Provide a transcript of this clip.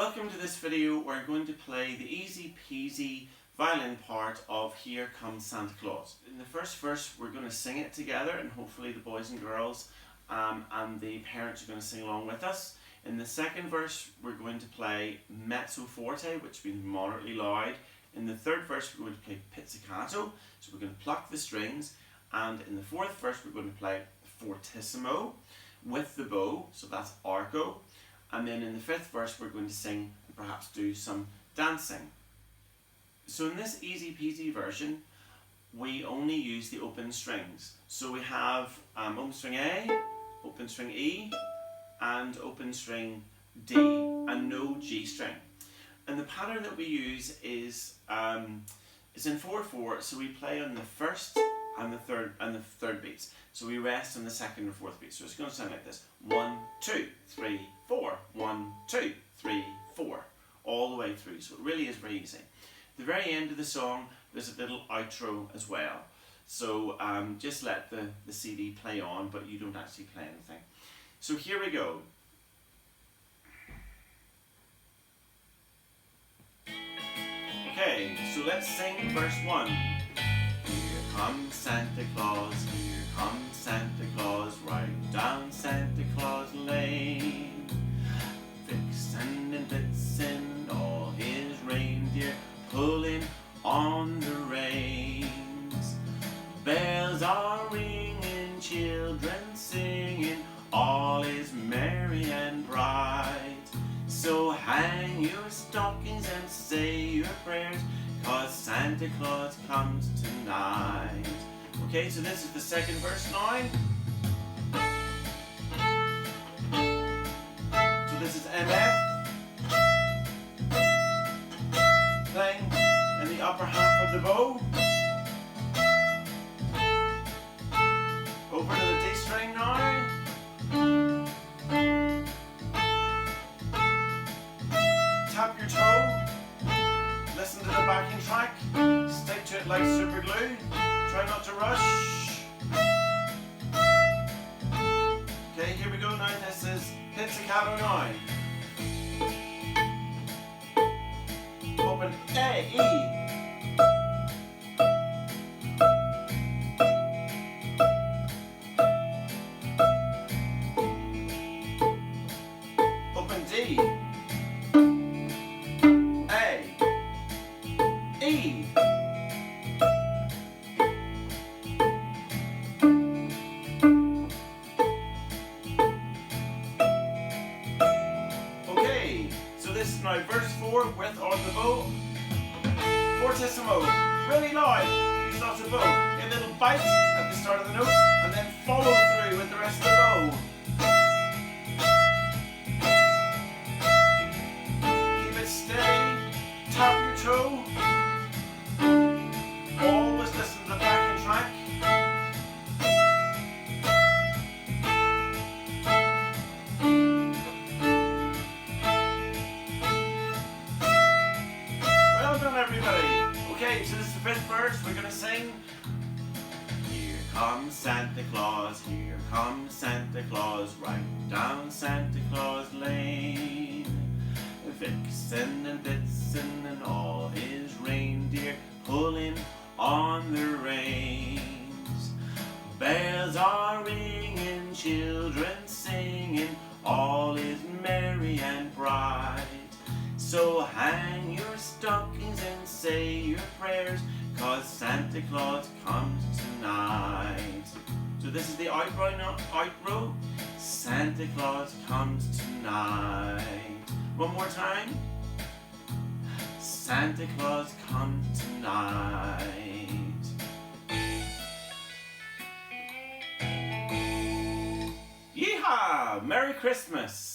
Welcome to this video. We're going to play the easy peasy violin part of Here Comes Santa Claus. In the first verse we're going to sing it together, and hopefully the boys and girls and the parents are going to sing along with us. In the second verse we're going to play mezzo forte, which means moderately loud. In the third verse we're going to play pizzicato, so we're going to pluck the strings. And in the fourth verse we're going to play fortissimo with the bow, so that's arco. And then in the fifth verse we're going to sing and perhaps do some dancing. So in this easy peasy version we only use the open strings. So we have open string A, open string E and open string D and no G string. And the pattern that we use is in 4/4, so we play on the first and the third beats. So we rest on the second and fourth beat. So it's going to sound like this: 1, 2, 3, 4, 1, 2, 3, 4, all the way through. So it really is very easy. At the very end of the song, there's a little outro as well. So just let the CD play on, but you don't actually play anything. So here we go. Okay, so let's sing verse 1. Here comes Santa Claus, here comes Santa Claus, right down Santa Claus Lane. Vixen and Blitzen, all his reindeer, pulling on the reins. Bells are ringing, children singing, all is merry and bright. So hang your stockings and say your prayers, 'cause Santa Claus comes tonight. Okay, so this is the second verse now. So this is MF, playing in the upper half of the bow. Over to the D string now. Tap your toe. Listen to the backing track. Stick to it like super glue. Try not to rush. Okay, here we go now. This is pizzicato now. Open A, E. Open D. E. Okay, so this is now verse 4 with on the bow. Fortissimo, really loud, use lots of bow. A little bite at the start of the note and then follow through with the rest of the bow. Keep it steady, tap your toe. Always listen to the backing track. Well done, everybody. Okay, so this is the fifth verse. We're going to sing. Here comes Santa Claus, here comes Santa Claus, right down Santa Claus Lane. Vixen and Blitzen and all his reindeer pulling on the reins. Bells are ringing, children singing, all is merry and bright. So hang your stockings and say your prayers, 'cause Santa Claus comes tonight. So this is the outro. Santa Claus comes tonight. One more time. Santa Claus comes tonight. Yeehaw! Merry Christmas!